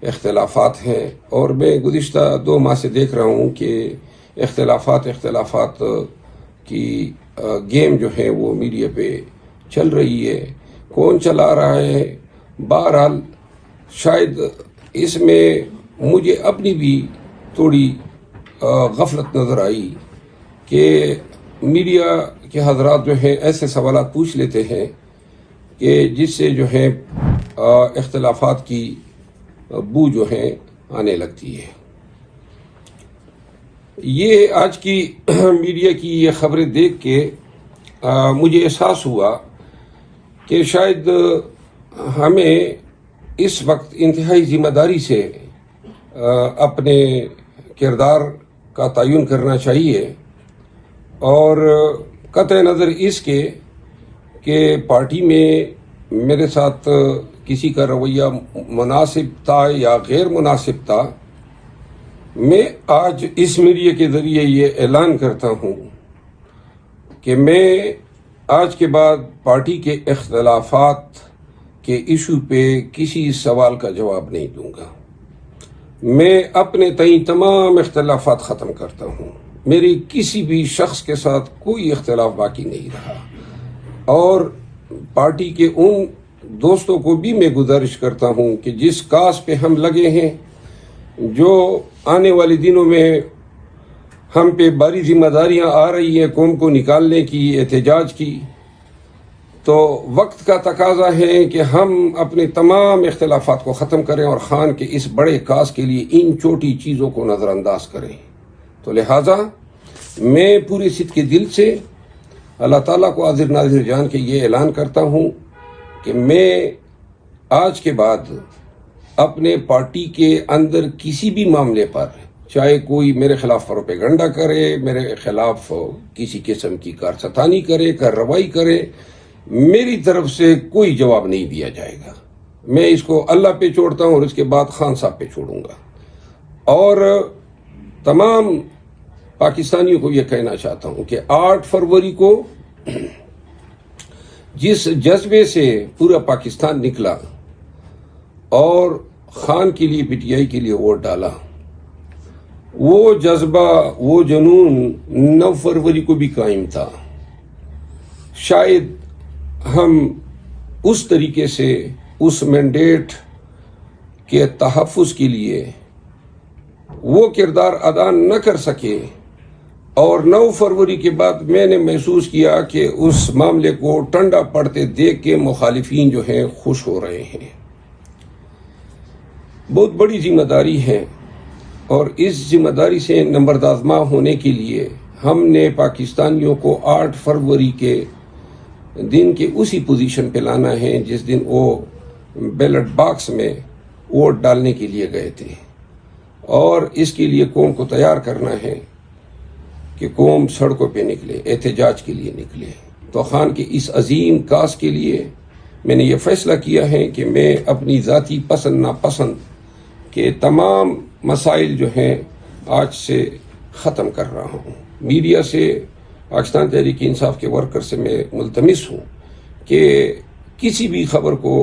اختلافات ہیں، اور میں گزشتہ 2 ماہ سے دیکھ رہا ہوں کہ اختلافات کی گیم جو ہے وہ میڈیا پہ چل رہی ہے، کون چلا رہا ہے۔ بہرحال شاید اس میں مجھے اپنی بھی تھوڑی غفلت نظر آئی کہ میڈیا کے حضرات جو ہیں ایسے سوالات پوچھ لیتے ہیں کہ جس سے جو ہے اختلافات کی بو جو ہے آنے لگتی ہے۔ یہ آج کی میڈیا کی یہ خبریں دیکھ کے مجھے احساس ہوا کہ شاید ہمیں اس وقت انتہائی ذمہ داری سے اپنے کردار کا تعین کرنا چاہیے، اور قطع نظر اس کے کہ پارٹی میں میرے ساتھ کسی کا رویہ مناسب تھا یا غیر مناسب تھا، میں آج اس میڈیا کے ذریعے یہ اعلان کرتا ہوں کہ میں آج کے بعد پارٹی کے اختلافات کے ایشو پہ کسی سوال کا جواب نہیں دوں گا۔ میں اپنے تئیں تمام اختلافات ختم کرتا ہوں، میری کسی بھی شخص کے ساتھ کوئی اختلاف باقی نہیں رہا، اور پارٹی کے ان دوستوں کو بھی میں گزارش کرتا ہوں کہ جس کاز پہ ہم لگے ہیں، جو آنے والے دنوں میں ہم پہ بڑی ذمہ داریاں آ رہی ہیں قوم کو نکالنے کی، احتجاج کی، تو وقت کا تقاضا ہے کہ ہم اپنے تمام اختلافات کو ختم کریں اور خان کے اس بڑے کاز کے لیے ان چھوٹی چیزوں کو نظر انداز کریں۔ تو لہٰذا میں پورے صدق کے دل سے اللہ تعالیٰ کو حاضر ناظر جان کے یہ اعلان کرتا ہوں کہ میں آج کے بعد اپنے پارٹی کے اندر کسی بھی معاملے پر، چاہے کوئی میرے خلاف پروپیگنڈا کرے، میرے خلاف کسی قسم کی کارستانی کرے، کارروائی کرے، میری طرف سے کوئی جواب نہیں دیا جائے گا۔ میں اس کو اللہ پہ چھوڑتا ہوں اور اس کے بعد خان صاحب پہ چھوڑوں گا، اور تمام پاکستانیوں کو یہ کہنا چاہتا ہوں کہ 8 فروری کو جس جذبے سے پورا پاکستان نکلا اور خان کے لیے، پی ٹی آئی کے لیے ووٹ ڈالا، وہ جذبہ، وہ جنون 9 فروری کو بھی قائم تھا۔ شاید ہم اس طریقے سے اس مینڈیٹ کے تحفظ کے لیے وہ کردار ادا نہ کر سکے، اور 9 فروری کے بعد میں نے محسوس کیا کہ اس معاملے کو ٹھنڈا پڑتے دیکھ کے مخالفین جو ہیں خوش ہو رہے ہیں۔ بہت بڑی ذمہ داری ہے، اور اس ذمہ داری سے نمبردازماں ہونے کے لیے ہم نے پاکستانیوں کو 8 فروری کے دن کے اسی پوزیشن پہ لانا ہے جس دن وہ بیلٹ باکس میں ووٹ ڈالنے کے لیے گئے تھے، اور اس کے لیے قوم کو تیار کرنا ہے کہ قوم سڑکوں پہ نکلے، احتجاج کے لیے نکلے۔ تو خان کے اس عظیم کاز کے لیے میں نے یہ فیصلہ کیا ہے کہ میں اپنی ذاتی پسند ناپسند کے تمام مسائل جو ہیں آج سے ختم کر رہا ہوں۔ میڈیا سے، پاکستان تحریک انصاف کے ورکر سے میں ملتمس ہوں کہ کسی بھی خبر کو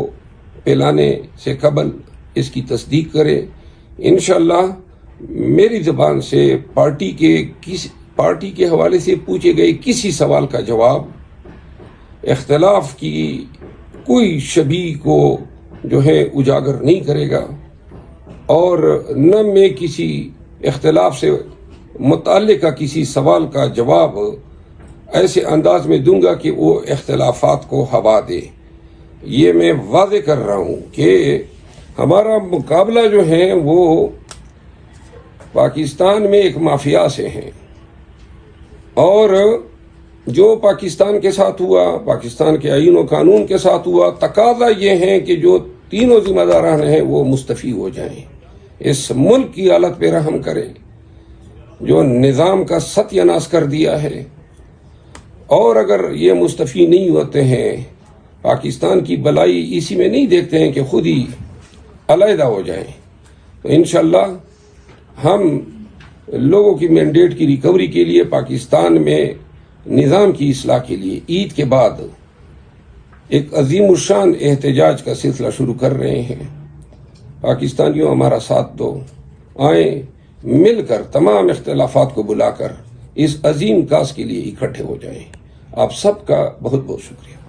پھیلانے سے قبل اس کی تصدیق کریں۔ انشاءاللہ میری زبان سے پارٹی کے حوالے سے پوچھے گئے کسی سوال کا جواب اختلاف کی کوئی شبیہ کو جو ہے اجاگر نہیں کرے گا، اور نہ میں کسی اختلاف سے متعلقہ کسی سوال کا جواب ایسے انداز میں دوں گا کہ وہ اختلافات کو ہوا دے۔ یہ میں واضح کر رہا ہوں کہ ہمارا مقابلہ جو ہے وہ پاکستان میں ایک مافیا سے ہے، اور جو پاکستان کے ساتھ ہوا، پاکستان کے آئین و قانون کے ساتھ ہوا، تقاضا یہ ہے کہ جو تینوں ذمہ داران ہیں وہ مستعفی ہو جائیں، اس ملک کی حالت پہ رحم کریں جو نظام کا ستیہ ناش کر دیا ہے، اور اگر یہ مستعفی نہیں ہوتے ہیں، پاکستان کی بلائی اسی میں نہیں دیکھتے ہیں کہ خود ہی علیحدہ ہو جائیں، تو انشاءاللہ ہم لوگوں کی مینڈیٹ کی ریکوری کے لیے، پاکستان میں نظام کی اصلاح کے لیے عید کے بعد ایک عظیم الشان احتجاج کا سلسلہ شروع کر رہے ہیں۔ پاکستانیوں ہمارا ساتھ دو، آئیں مل کر تمام اختلافات کو بلا کر اس عظیم کاز کے لیے اکٹھے ہو جائیں۔ آپ سب کا بہت بہت شکریہ۔